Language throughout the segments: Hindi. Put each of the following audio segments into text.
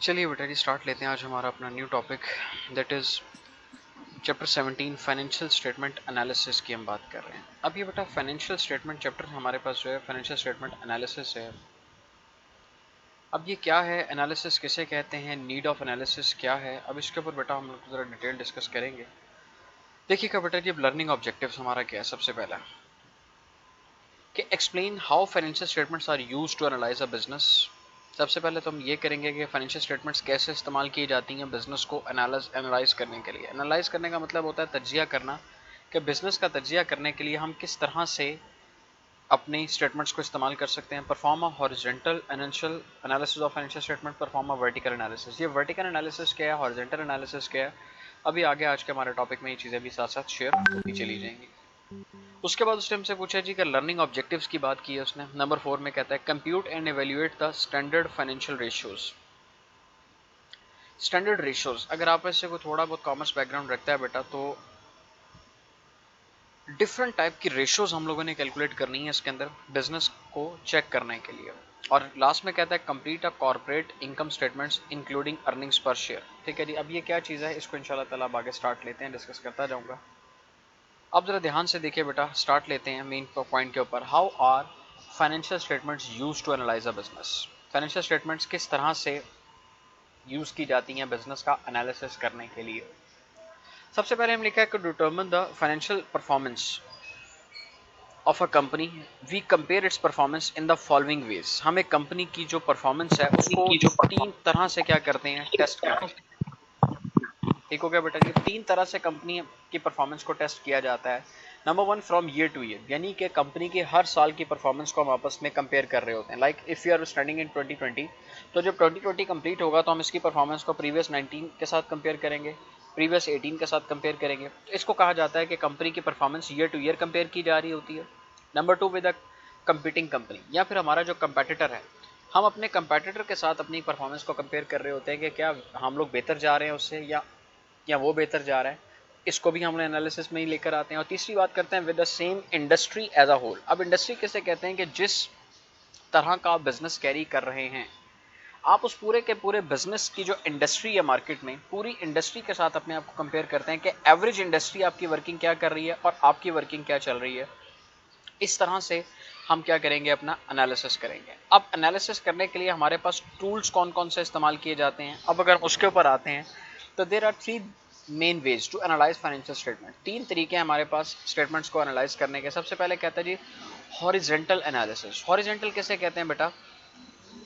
चलिए बेटा जी स्टार्ट लेते हैं आज हमारा अपना new topic that is chapter 17 financial statement analysis की हम बात कर रहे हैं। अब ये बेटा फाइनेंशियल स्टेटमेंट चैप्टर हमारे पास जो है फाइनेंशियल स्टेटमेंट एनालिसिस है। अब ये क्या है, एनालिसिस किसे कहते हैं, नीड ऑफ एनालिसिस क्या है, अब इसके ऊपर बेटा हम लोग ज़रा डिटेल डिस्कस करेंगे। देखिएगा बेटा जी, अब लर्निंग ऑब्जेक्टिव्स हमारा क्या है। सबसे पहला कि explain how financial statements are used to analyse a business. सबसे पहले तो हम ये करेंगे कि फाइनेंशियल स्टेटमेंट्स कैसे इस्तेमाल की जाती हैं बिजनेस को एनालाइज करने के लिए। एनालाइज करने का मतलब होता है तजिया करना, कि बिजनेस का तजिया करने के लिए हम किस तरह से अपनी स्टेटमेंट्स को इस्तेमाल कर सकते हैं। Perform a horizontal financial analysis of financial statement, perform a vertical analysis. ये वर्टिकल एनालिसिस क्या है, हॉरिजॉन्टल एनालिसिस क्या है, अभी आगे आज के हमारे टॉपिक में ये चीज़ें भी साथ साथ शेयर होती चली जाएंगी। उसके बाद उसने हमसे पूछा जी कि लर्निंग ऑब्जेक्टिव्स की बात की है उसने। नंबर 4 में कहता है compute and evaluate the standard financial ratios. Standard ratios, अगर आप ऐसे को थोड़ा बहुत कॉमर्स बैकग्राउंड रखता है बेटा, तो डिफरेंट टाइप की रेशियोज हम लोगों ने कैलकुलेट करनी है इसके अंदर बिजनेस को चेक करने के लिए। और लास्ट में कहता है complete a corporate income statements including earnings पर शेयर। ठीक है जी, अब ये क्या चीज़ है, इसको इंशाल्लाह ताला अब आगे स्टार्ट लेते हैं, डिस्कस करता जाऊंगा। अब जरा ध्यान से देखिए बेटा, स्टार्ट लेते हैं मेन पॉइंट के ऊपर। How are financial statements use to analyse a business. Financial statements किस तरह से यूज की जाती हैं बिजनेस का एनालिसिस करने के लिए। सबसे पहले हम लिखा है कि determine the financial performance of a company, we compare its performance in the following ways. हम एक कंपनी की जो परफॉर्मेंस है उसको तीन तरह से क्या करते हैं, टेस्ट करते हैं। ठीक हो गया बेटा जी, तीन तरह से कंपनी की परफॉर्मेंस को टेस्ट किया जाता है। Number 1, from year two year, यानी कि कंपनी के हर साल की परफॉर्मेंस को हम आपस में कंपेयर कर रहे होते हैं। Like if you are standing in 2020, तो जब 2020 कंप्लीट होगा तो हम इसकी परफॉर्मेंस को प्रीवियस 19 के साथ कंपेयर करेंगे, प्रीवियस 18 के साथ कंपेयर करेंगे। तो इसको कहा जाता है कि कंपनी की performance year two year compare की जा रही होती है। Number 2, with a competing company, या फिर हमारा जो कंपेटिटर है, हम अपने कंपेटिटर के साथ अपनी परफॉर्मेंस को कंपेयर कर रहे होते हैं कि क्या हम लोग बेहतर जा रहे हैं उससे या वो बेहतर जा रहा है। इसको भी हम एनालिसिस में ही लेकर आते हैं। और तीसरी बात करते हैं with the same industry as a whole. अब इंडस्ट्री किसे कहते हैं कि जिस तरह का आप बिजनेस कैरी कर रहे हैं, आप उस पूरे के पूरे बिजनेस की जो इंडस्ट्री है मार्केट में, पूरी इंडस्ट्री के साथ अपने आप को कंपेयर करते हैं कि एवरेज इंडस्ट्री आपकी वर्किंग क्या कर रही है और आपकी वर्किंग क्या चल रही है। इस तरह से हम क्या करेंगे, अपना एनालिसिस करेंगे। अब एनालिसिस करने के लिए हमारे पास टूल्स कौन कौन से इस्तेमाल किए जाते हैं, अब अगर हम उसके ऊपर आते हैं तो there are three main ways to analyse financial statement. तीन तरीके हैं हमारे पास स्टेटमेंट्स को एनालाइज करने के। सबसे पहले कहता है जी हॉरिजेंटल एनालिसिस। हॉरिजेंटल किसे कहते हैं बेटा,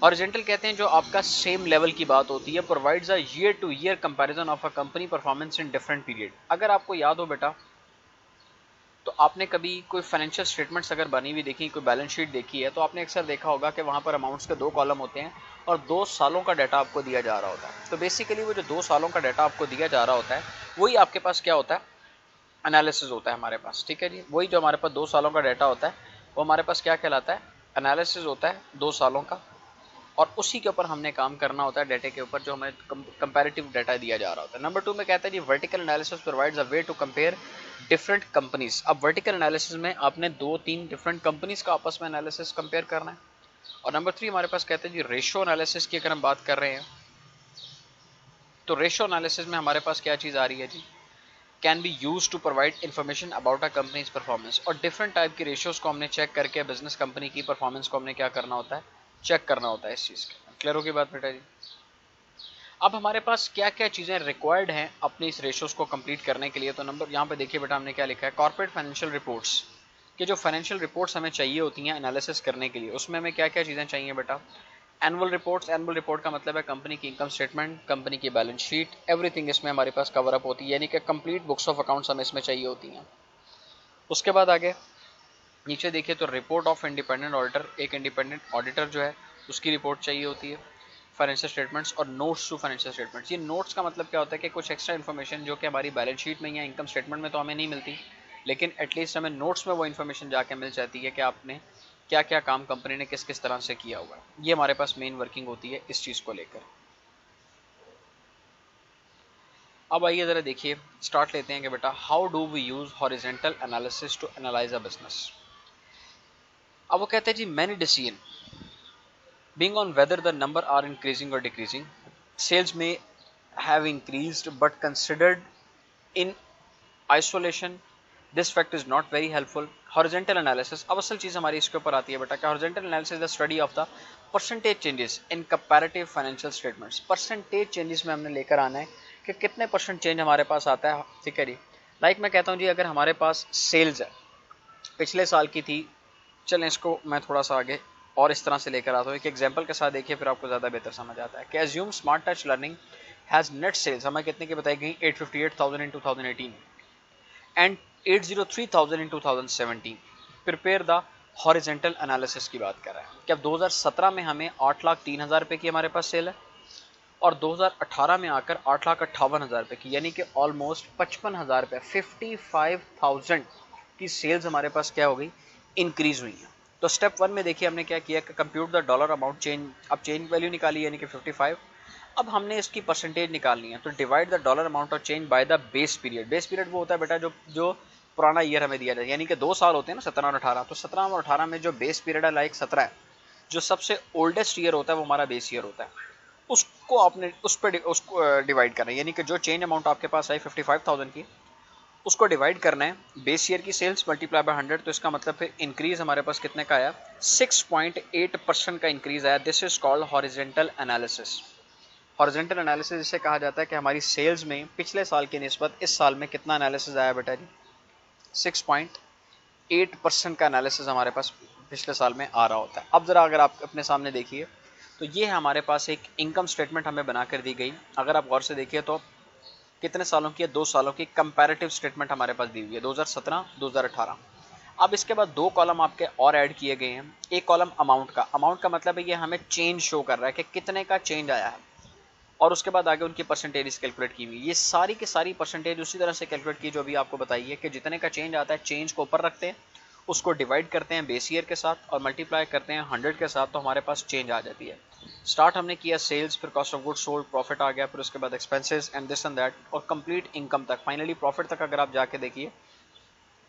हॉरिजेंटल कहते हैं जो आपका सेम लेवल की बात होती है, provides a year two year comparison of a company performance in different period. अगर आपको याद हो बेटा, तो आपने कभी कोई फाइनेंशियल स्टेटमेंट्स अगर बनी हुई देखी, कोई बैलेंस शीट देखी है, तो आपने अक्सर देखा होगा कि वहाँ पर अमाउंट्स के दो कॉलम होते हैं और 2 सालों का डाटा आपको दिया जा रहा होता है। तो बेसिकली वो जो 2 सालों का डाटा आपको दिया जा रहा होता है, वही आपके पास क्या होता है, एनालिसिस होता है हमारे पास। ठीक है जी, वही जो हमारे पास 2 सालों का डाटा होता है वो हमारे पास क्या कहलाता है, एनालिसिस होता है 2 सालों का। और उसी के ऊपर हमने काम करना होता है, डाटा के ऊपर जो हमें कंपैरेटिव डाटा दिया जा रहा होता है। नंबर 2 में कहता है जी vertical analysis provides a way to compare different companies. अब वर्टिकल एनालिसिस में आपने 2-3 डिफरेंट कंपनीज का आपस में एनालिसिस कंपेयर करना है। और नंबर 3 हमारे पास कहते हैं जी रेशियो एनालिसिस की अगर हम बात कर रहे हैं, तो रेशियो एनालिसिस में हमारे पास क्या चीज़ आ रही है जी, can be use to provide information about a companies performance. और डिफरेंट टाइप की रेशियोज को हमने चेक करके बिजनेस कंपनी की परफॉर्मेंस को हमने क्या करना होता है, चेक करना होता है इस चीज़ का। क्लियर होगी बात बेटा जी। अब हमारे पास क्या क्या चीज़ें रिक्वायर्ड हैं अपनी इस रेशियोज को कंप्लीट करने के लिए। तो नंबर यहाँ पे देखिए बेटा, हमने क्या लिखा है, कॉर्पोरेट फाइनेंशियल रिपोर्ट्स कि जो फाइनेंशियल रिपोर्ट्स हमें चाहिए होती हैं एनालिसिस करने के लिए, उसमें हमें क्या क्या चीज़ें चाहिए बेटा। एनुअल रिपोर्ट्स, एनुअल रिपोर्ट का मतलब है कंपनी की इनकम स्टेटमेंट, कंपनी की बैलेंस शीट, एवरीथिंग इसमें हमारे पास कवर अप होती है, यानी कि कंप्लीट बुक्स ऑफ अकाउंट्स हमें इसमें चाहिए होती हैं। उसके बाद आगे नीचे देखिए तो रिपोर्ट ऑफ इंडिपेंडेंट ऑडिटर, एक इंडिपेंडेंट ऑडिटर जो है उसकी रिपोर्ट चाहिए होती है। फाइनेंशियल स्टेटमेंट्स और नोट्स टू फाइनेंशियल स्टेटमेंट्स। ये नोट्स का मतलब क्या होता है कि कुछ एक्स्ट्रा इन्फॉर्मेशन जो कि हमारी बैलेंस शीट में या इनकम स्टेटमेंट में तो हमें नहीं मिलती, लेकिन एटलीस्ट हमें नोट्स में वो इन्फॉर्मेशन जाके मिल जाती है कि आपने क्या क्या काम कंपनी ने किस किस तरह से किया हुआ है। ये हमारे पास मेन वर्किंग होती है इस चीज़ को लेकर। अब आइए ज़रा देखिए, स्टार्ट लेते हैं कि बेटा how do we use horizontal analysis to analyse a business. अब वो कहते हैं जी many decision being on whether the number are increasing or decreasing, sales may have increased but considered in isolation this fact is not very helpful. Horizontal analysis, अब असल चीज़ हमारी इसके ऊपर आती है बेटा कि horizontal analysis is the study of the percentage changes in comparative financial statements. Percentage changes में हमने लेकर आना है कि कितने परसेंट चेंज हमारे पास आता है, ठीक है जी। लाइक मैं कहता हूँ जी, अगर हमारे पास सेल्स है पिछले साल की थी, चलें इसको मैं थोड़ा सा आगे और इस तरह से लेकर आता हूँ, एक एग्जांपल के साथ देखिए फिर आपको ज़्यादा बेहतर समझ आता है कि assume Smart Touch Learning has net sales हमें कितने की बताई गई 858,000 in 2018 and 803,000 in 2017। Prepare the horizontal analysis की बात कर रहा है कि अब 2017 में हमें 8,03,000 रुपये की हमारे पास सेल है और 2018 में आकर 8,58,000 रुपये की, यानी कि ऑलमोस्ट 55,000 रुपये 55,000 की सेल्स हमारे पास क्या हो गई, इंक्रीज हुई है। तो स्टेप 1 में देखिए हमने क्या किया कि compute the dollar amount change, अब चेंज वैल्यू निकाली यानी कि 55। अब हमने इसकी परसेंटेज निकालनी है, तो divide the dollar amount of change by the base period. Base period वो होता है बेटा जो पुराना ईयर हमें दिया जाए, यानी कि 2 साल होते हैं ना 17 और 18, तो 17 और 18 में जो बेस पीरियड है लाइक 17 है, जो सबसे ओल्डेस्ट ईयर होता है वो हमारा बेस ईयर होता है, उसको आपने उसको डिवाइड करना है, यानी कि जो चेंज अमाउंट आपके पास आई 55,000 की, उसको डिवाइड करना है बेस ईयर की सेल्स मल्टीप्लाई बाय 100, तो इसका मतलब फिर इंक्रीज हमारे पास कितने का आया, 6.8% का इंक्रीज आया। This is called horizontal analysis. Horizontal analysis जिसे कहा जाता है कि हमारी सेल्स में पिछले साल की निस्बत इस साल में कितना एनालिसिस आया बेटा जी, 6.8% का एनालिसिस हमारे पास पिछले साल में आ रहा होता है। अब जरा अगर आप अपने सामने देखिए तो ये हमारे पास एक इनकम स्टेटमेंट हमें बना कर दी गई। अगर आप गौर से देखिए तो कितने सालों की है, 2 सालों की कंपैरेटिव स्टेटमेंट हमारे पास दी हुई है 2017 2018। अब इसके बाद 2 कॉलम आपके और ऐड किए गए हैं। एक कॉलम अमाउंट का, अमाउंट का मतलब है ये हमें चेंज शो कर रहा है कि कितने का चेंज आया है, और उसके बाद आगे उनकी परसेंटेज कैलकुलेट की हुई। ये सारी की सारी परसेंटेज उसी तरह से कैलकुलेट की जो भी आपको बताइए कि जितने का चेंज आता है चेंज को ऊपर रखते हैं, उसको डिवाइड करते हैं बेस ईयर के साथ और मल्टीप्लाई करते हैं 100 के साथ, तो हमारे पास चेंज आ जाती है। स्टार्ट हमने किया सेल्स, फिर cost of goods sold, profit आ गया, फिर उसके बाद expenses and this and that, और कंप्लीट इनकम तक, फाइनली प्रॉफिट तक अगर आप जाके देखिए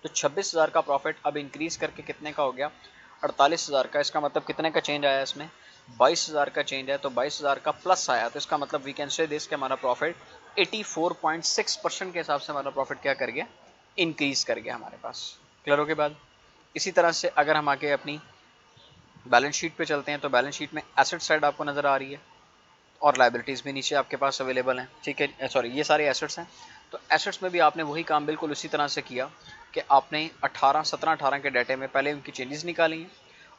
तो 26,000 का प्रॉफिट अब इंक्रीज करके कितने का हो गया, 48,000 का। इसका मतलब कितने का चेंज आया इसमें, 22,000 का चेंज है, तो 22,000 का प्लस आया, तो इसका मतलब वी कैन से दिस कि हमारा प्रॉफिट 84.6% के हिसाब से हमारा प्रॉफिट क्या कर गया, इंक्रीज कर गया हमारे पास। क्लियर हो के बाद इसी तरह से अगर हम आगे अपनी बैलेंस शीट पे चलते हैं तो बैलेंस शीट में एसेट साइड आपको नज़र आ रही है और लाइबिलिटीज़ भी नीचे आपके पास अवेलेबल हैं, ठीक है, सॉरी ये सारे एसेट्स हैं। तो एसेट्स में भी आपने वही काम बिल्कुल उसी तरह से किया कि आपने 17 18 के डाटे में पहले उनकी चेंजेस निकाली हैं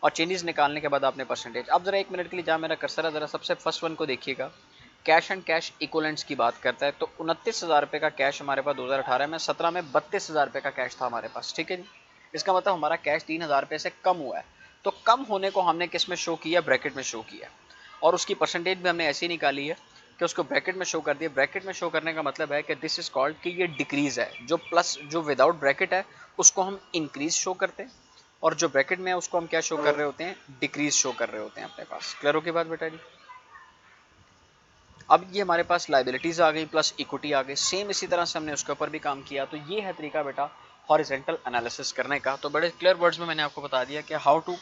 और चेंजेस निकालने के बाद आपने परसेंटेज। अब जरा 1 मिनट के लिए जहाँ मेरा कर्सर है, जरा सबसे फर्स्ट वन को देखिएगा, कैश एंड कैश इक्वलेंट्स की बात करता है। तो 29,000 रुपये का कैश हमारे पास 2018 में, 17 में 32,000 रुपये का कैश था हमारे पास, ठीक है जी। इसका मतलब हमारा कैश 3,000 रुपये से कम हुआ है। तो कम होने को हमने किस में शो किया, ब्रैकेट में शो किया, और उसकी परसेंटेज भी हमने ऐसी निकाली है कि उसको ब्रैकेट में शो कर दिया। ब्रैकेट में शो करने का मतलब है कि दिस इज कॉल्ड कि ये डिक्रीज है, जो प्लस जो विदाउट ब्रैकेट है उसको हम इंक्रीज शो करते हैं, और जो ब्रैकेट में है उसको हम क्या शो कर रहे होते हैं, डिक्रीज शो कर रहे होते हैं अपने पास। क्लियर हो की बात बेटा जी। अब ये हमारे पास लाइबिलिटीज आ गई प्लस इक्विटी आ गई, सेम इसी तरह से हमने उसके ऊपर भी काम किया। तो ये है तरीका बेटा हॉरिजेंटल एनालिसिस करने का। तो बड़े क्लियर वर्ड्स में मैंने आपको बता दिया कि how to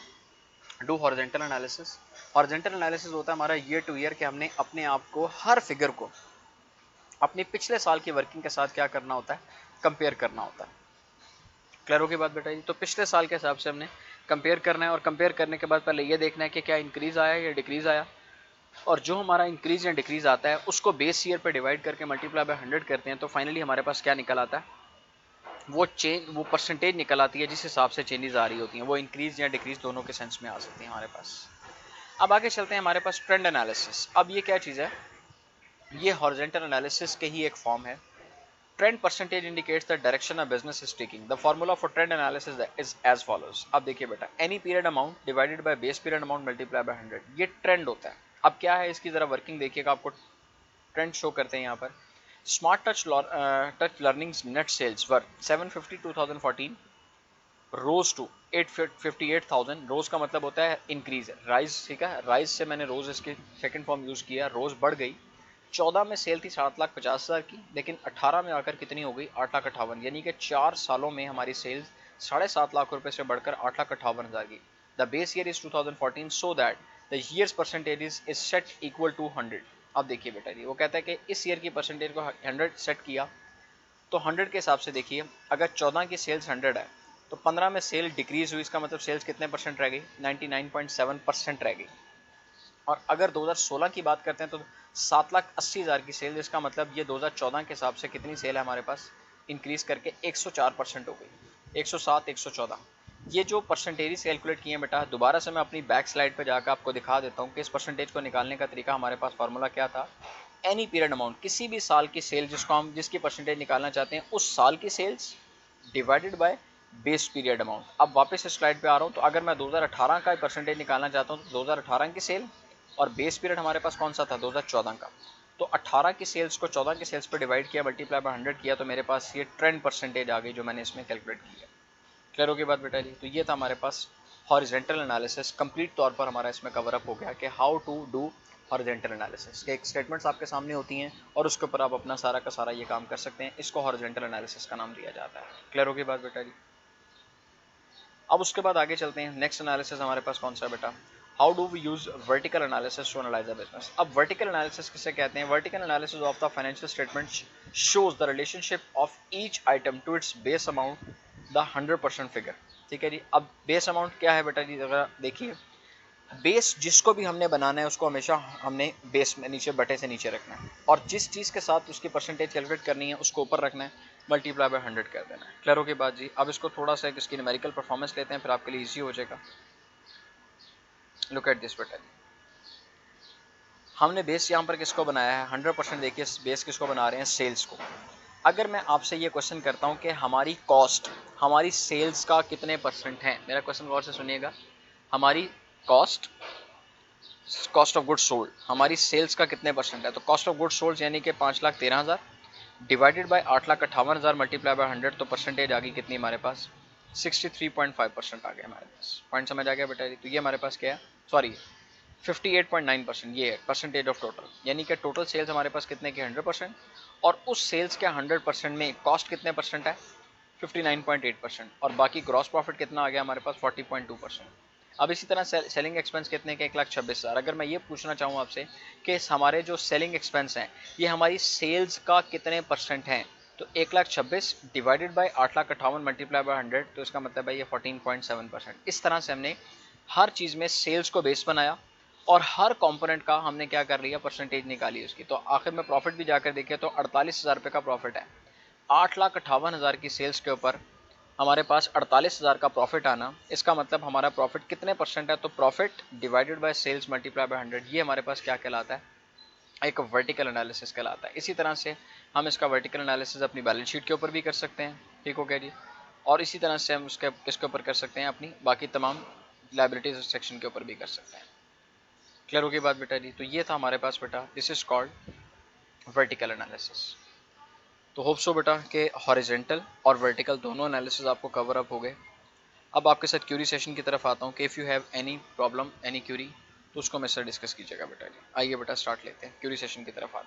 do horizontal analysis. Horizontal analysis होता है हमारा ईयर टू ईयर, कि हमने अपने आप को, हर फिगर को अपने पिछले साल की वर्किंग के साथ क्या करना होता है, कंपेयर करना होता है। क्लियर हो की बात बेटा जी। तो पिछले साल के हिसाब से हमने कंपेयर करना है, और कंपेयर करने के बाद पहले ये देखना है कि क्या इंक्रीज आया या डिक्रीज आया, और जो हमारा इंक्रीज या डिक्रीज आता है उसको बेस ईयर पे डिवाइड करके मल्टीप्लाई बाय 100 करते हैं, तो फाइनली हमारे पास क्या निकल आता है, वो परसेंटेज निकल आती है जिस हिसाब से चेंजेस आ रही होती हैं। वो इंक्रीज या डिक्रीज दोनों के सेंस में आ सकती हैं हमारे पास। अब आगे चलते हैं हमारे पास ट्रेंड एनालिसिस। अब ये क्या चीज़ है, ये हॉरिजॉन्टल एनालिसिस के ही एक फॉर्म है। Trend percentage indicates the direction of business is taking. The formula for trend analysis is as follows. अब देखिए बेटा, any period amount divided by base period amount multiply by 100, ये ट्रेंड होता है। अब क्या है इसकी जरा वर्किंग देखिएगा, आपको ट्रेंड शो करते हैं यहाँ पर। Smart Touch Learning's net sales were 750 2014 rose to 858,000। Rose का मतलब होता है इंक्रीज, राइज, ठीक है, राइज से मैंने रोज इसकी सेकंड फॉर्म यूज किया, रोज बढ़ गई। 14 में सेल थी 7,50,000 की, लेकिन 18 में आकर कितनी हो गई, 8,58,000, यानी कि 4 सालों में हमारी सेल्स 7.5 लाख रुपए से बढ़कर 8,58,000 की। The base year is 2014 so that the year's percentage is set equal to 100। अब देखिए बेटा जी, वो कहता है कि इस ईयर की परसेंटेज को 100 सेट किया, तो 100 के हिसाब से देखिए, अगर 14 की सेल्स 100 है तो 15 में सेल डिक्रीज हुई, इसका मतलब सेल्स कितने परसेंट रह गई, 99.7% रह गई। और अगर 2016 की बात करते हैं तो 7,80,000 की सेल, इसका मतलब ये 2014 के हिसाब से कितनी सेल है हमारे पास, इंक्रीज करके 104% हो गई, 107, 114। ये जो परसेंटेज कैलकुलेट किए हैं बेटा, दोबारा से मैं अपनी बैक स्लाइड पे जाकर आपको दिखा देता हूँ कि इस परसेंटेज को निकालने का तरीका हमारे पास फार्मूला क्या था। एनी पीरियड अमाउंट, किसी भी साल की सेल जिसकी परसेंटेज निकालना चाहते हैं, उस साल की sales divided by base period amount. अब वापस इस स्लाइड पे आ रहा हूँ, तो अगर मैं 2018 का परसेंटेज निकालना चाहता हूँ तो 2018 की सेल, और बेस पीरियड हमारे पास कौन सा था, 2014 का, तो 18 की सेल्स को 14 की सेल्स पे डिवाइड किया, मल्टीप्लाई बाय 100 किया, तो मेरे पास ये ट्रेंड परसेंटेज आ गई जो मैंने इसमें कैलकुलेट किया। क्लियर हो गई बात बेटा जी। तो ये था हमारे पास हॉरिजेंटल एनालिसिस, कंप्लीट तौर पर हमारा इसमें कवर अप हो गया कि how to do horizontal analysis के एक स्टेटमेंट्स आपके सामने होती हैं और उसके ऊपर आप अपना सारा का सारा ये काम कर सकते हैं। इसको हॉरिजेंटल एनालिसिस का नाम दिया जाता है। क्लियर हो गई बात बेटा जी। अब उसके बाद आगे चलते हैं, नेक्स्ट एनालिसिस हमारे पास कौन सा है बेटा, how do we use vertical analysis to analyse a business. अब वर्टिकल एनालिसिस किसे कहते हैं, vertical analysis of the financial statement shows the relationship of each item to its base amount the 100% figure. ठीक है जी। अब बेस अमाउंट क्या है बेटा जी, अगर देखिए, बेस जिसको भी हमने बनाना है उसको हमेशा हमने बेस में नीचे, बटे से नीचे रखना है, और जिस चीज़ के साथ उसकी परसेंटेज कैलकुलेट करनी है उसको ऊपर रखना है, मल्टीप्लाई बाय 100 कर देना है। क्लियर हो के बाद जी, अब इसको थोड़ा सा इसकी न्यूमेरिकल परफॉर्मेंस लेते हैं, फिर आपके लिए इजी हो जाएगा। लुक एट दिस बेटा जी, हमने बेस यहाँ पर किसको बनाया है, 100%। देखिए बेस किसको बना रहे हैं, सेल्स को। अगर मैं आपसे ये क्वेश्चन करता हूँ कि हमारी कॉस्ट, हमारी सेल्स का कितने परसेंट है, मेरा क्वेश्चन गौर से सुनिएगा, हमारी cost, cost of good sold हमारी सेल्स का कितने परसेंट है, तो कॉस्ट ऑफ गुड सोल्ड यानी कि 5,13,000 डिवाइडेड बाय 8,58,000 मल्टीप्लाई बाय 100, तो परसेंटेज आ गई कितनी हमारे पास, 63.5% आ गया हमारे पास। पॉइंट समझ आ गया बेटा जी। तो ये हमारे पास क्या है, सॉरी 58.9%, ये है परसेंटेज ऑफ टोटल, यानी कि टोटल सेल्स हमारे पास कितने की, 100%, और उस सेल्स के 100% में कॉस्ट कितने परसेंट है, 59.8%, और बाकी ग्रॉस प्रॉफिट कितना आ गया हमारे पास, 40.2%। अब इसी तरह सेलिंग एक्सपेंस कितने के, 1,26,000। अगर मैं ये पूछना चाहूँ आपसे कि हमारे जो सेलिंग एक्सपेंस हैं ये हमारी सेल्स का कितने परसेंट हैं, तो 1,26,000 डिवाइडेड बाई 8,58,000 मल्टीप्लाई बाय 100, तो इसका मतलब है ये 14.7%। इस तरह से हमने हर चीज़ में सेल्स को बेस बनाया और हर कंपोनेंट का हमने क्या कर लिया, परसेंटेज निकाली उसकी। तो आखिर में प्रॉफिट भी जाकर देखे तो 48,000 रुपये का प्रॉफिट है। 8,58,000 की सेल्स के ऊपर हमारे पास 48,000 का प्रॉफिट आना, इसका मतलब हमारा प्रॉफिट कितने परसेंट है, तो profit divided by sales multiply by 100, ये हमारे पास क्या कहलाता है, एक वर्टिकल एनालिसिस कहलाता है। इसी तरह से हम इसका वर्टिकल एनालिसिस अपनी बैलेंस शीट के ऊपर भी कर सकते हैं, ठीक हो गया जी, और इसी तरह से हम उसके इसके ऊपर कर सकते हैं, अपनी बाकी तमाम लाइबिलिटीज सेक्शन के ऊपर भी कर सकते हैं। क्लियर होगी बात बेटा जी। तो ये था हमारे पास बेटा, this is called vertical analysis. तो होप सो बेटा कि हॉरिजेंटल और वर्टिकल दोनों एनालिसिस आपको कवर अप हो गए। अब आपके साथ क्यूरी सेशन की तरफ आता हूँ कि if you have any problem, any Curie, तो उसको मेरे साथ डिस्कस कीजिएगा बेटा जी। आइए बेटा स्टार्ट लेते हैं, क्यूरी सेशन की तरफ आते हैं।